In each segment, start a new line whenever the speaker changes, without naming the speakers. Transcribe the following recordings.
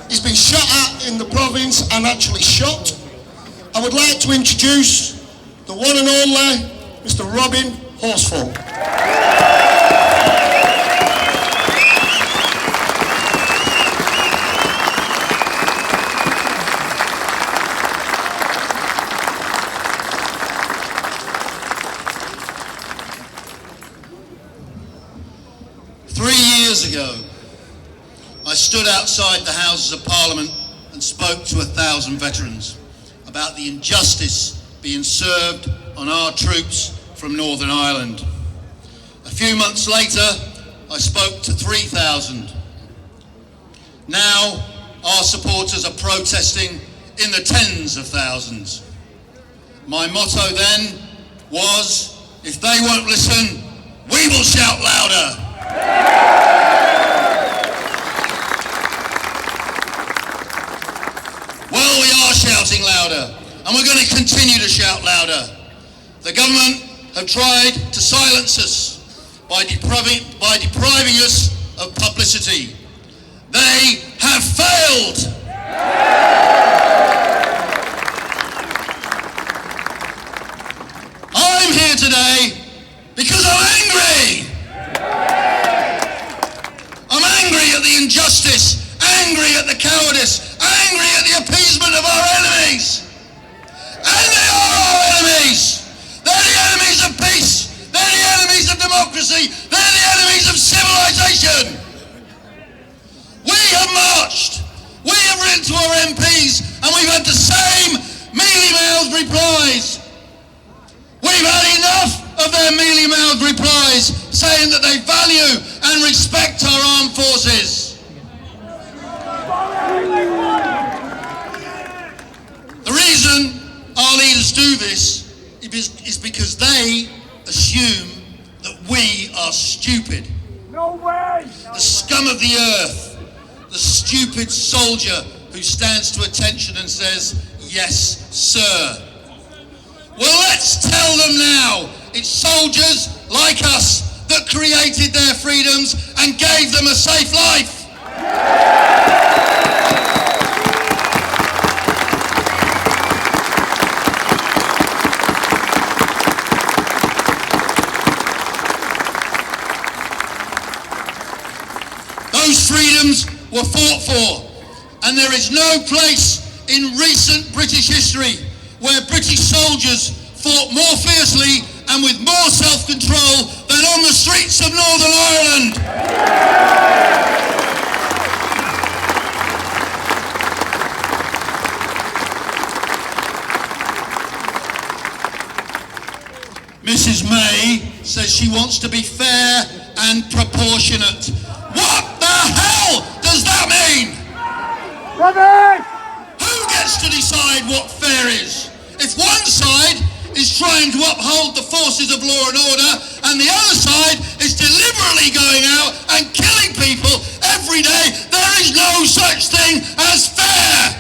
He's been shot at in the province and actually shot. I would like to introduce the one and only Mr. Robin Horsfall.
3 years ago, I stood outside the Houses of Parliament and spoke to 1,000 veterans about the injustice being served on our troops from Northern Ireland. A few months later, I spoke to 3,000. Now, our supporters are protesting in the tens of thousands. My motto then was, if they won't listen, we will shout louder. Well, we are shouting louder, and we're going to continue to shout louder. The government have tried to silence us by depriving us of publicity. They have failed. I'm here today because I'm angry. I'm angry at the injustice, angry at the cowardice, angry at the appeasement of our enemies. And they are our enemies. They're the enemies of peace. They're the enemies of democracy. They're the enemies of civilization. We have marched. We have written to our MPs and we've had the same mealy-mouthed replies. We've had enough of their mealy-mouthed replies saying that they value and respect our armed forces. The reason our leaders do this is because they assume that we are stupid.
No way!
The scum of the earth, the stupid soldier who stands to attention and says, yes, sir. Well, let's tell them now. It's soldiers like us that created their freedoms and gave them a safe life. Those freedoms were fought for, and there is no place in recent British history where British soldiers fought more fiercely and with more self-control than on the streets of Northern Ireland. Mrs. May says she wants to be fair and proportionate. What the hell does that mean?
Robin!
Who gets to decide what fair is? If one side is trying to uphold the forces of law and order and the other side is deliberately going out and killing people every day, there is no such thing as fair.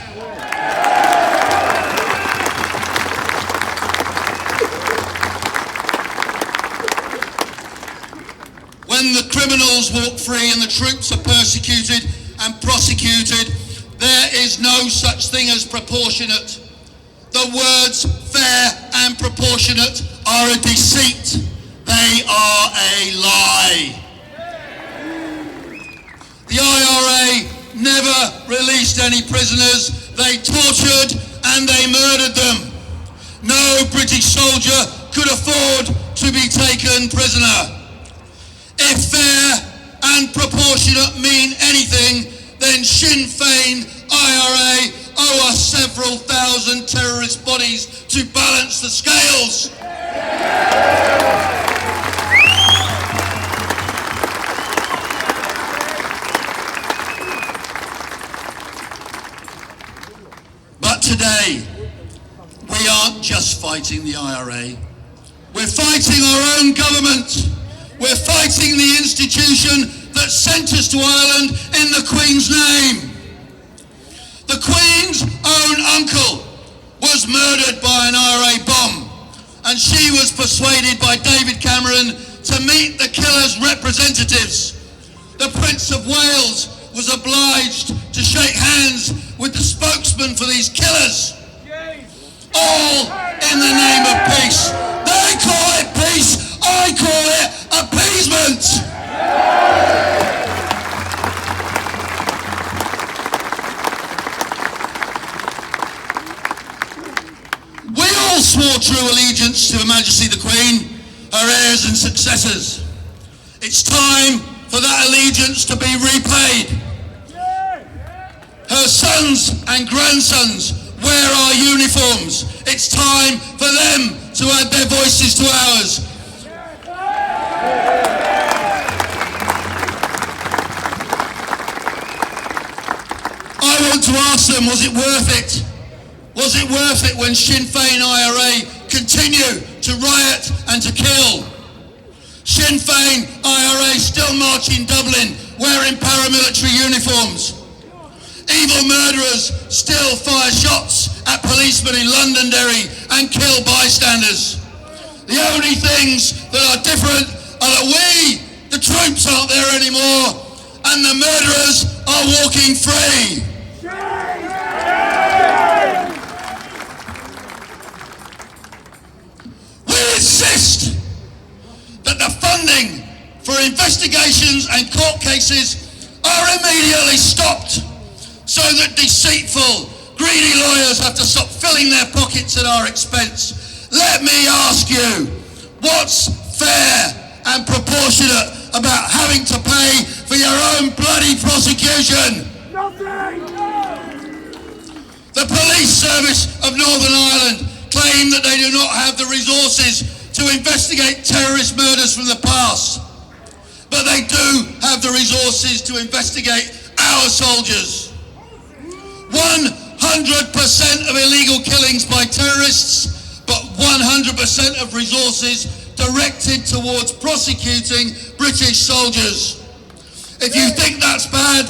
When the criminals walk free and the troops are persecuted and prosecuted, there is no such thing as proportionate. The words fair and proportionate are a deceit. They are a lie. The IRA never released any prisoners. They tortured and they murdered them. No British soldier could afford to be taken prisoner. If fair and proportionate mean anything, then Sinn Féin, IRA, owe us several thousand terrorist bodies to balance the scales. But today, we aren't just fighting the IRA. We're fighting our own government. We're fighting the institution that sent us to Ireland in the Queen's name. The Queen's own uncle was murdered by an IRA bomb, and she was persuaded by David Cameron to meet the killer's representatives. The Prince of Wales was obliged to shake hands for these killers. All in the name of peace. They call it peace, I call it appeasement. We all swore true allegiance to Her Majesty the Queen, her heirs and successors. It's time for that allegiance to be repaid. Her sons and grandsons wear our uniforms. It's time for them to add their voices to ours. I want to ask them, was it worth it? Was it worth it when Sinn Féin IRA continue to riot and to kill? Sinn Féin IRA still march in Dublin wearing paramilitary uniforms. Evil murderers still fire shots at policemen in Londonderry and kill bystanders. The only things that are different are that we, the troops, aren't there anymore, and the murderers are walking free. We insist that the funding for investigations and court cases are immediately stopped, so that deceitful, greedy lawyers have to stop filling their pockets at our expense. Let me ask you, what's fair and proportionate about having to pay for your own bloody prosecution?
Nothing!
The police service of Northern Ireland claim that they do not have the resources to investigate terrorist murders from the past, but they do have the resources to investigate our soldiers. 100% of illegal killings by terrorists, but 100% of resources directed towards prosecuting British soldiers. If you think that's bad,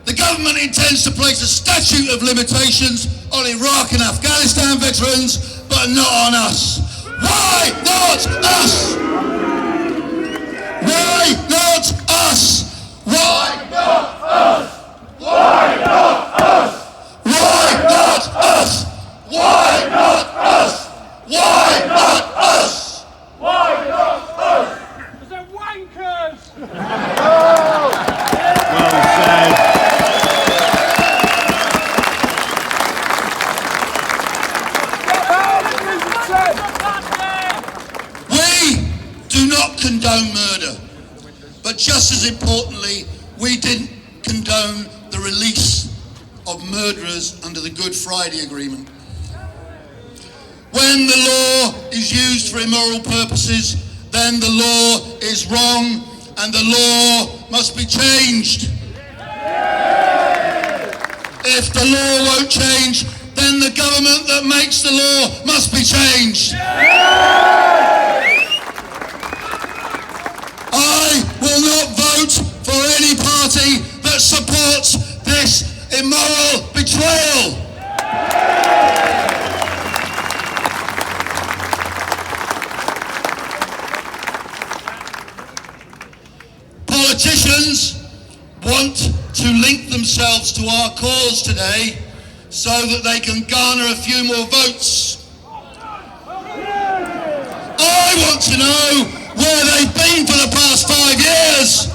the government intends to place a statute of limitations on Iraq and Afghanistan veterans, but not on us. Why not us? Why not us? Why not us? Why not us? Why not us? Why not us? Why not us?
Why not us? Because they're wankers!
We do not condone murder, but just as importantly, we didn't condone the release of murderers under the Good Friday Agreement. When the law is used for immoral purposes, then the law is wrong and the law must be changed. If the law won't change, then the government that makes the law must be changed. I will not vote for any party that supports this immoral betrayal. Politicians want to link themselves to our cause today so that they can garner a few more votes. I want to know where they've been for the past 5 years.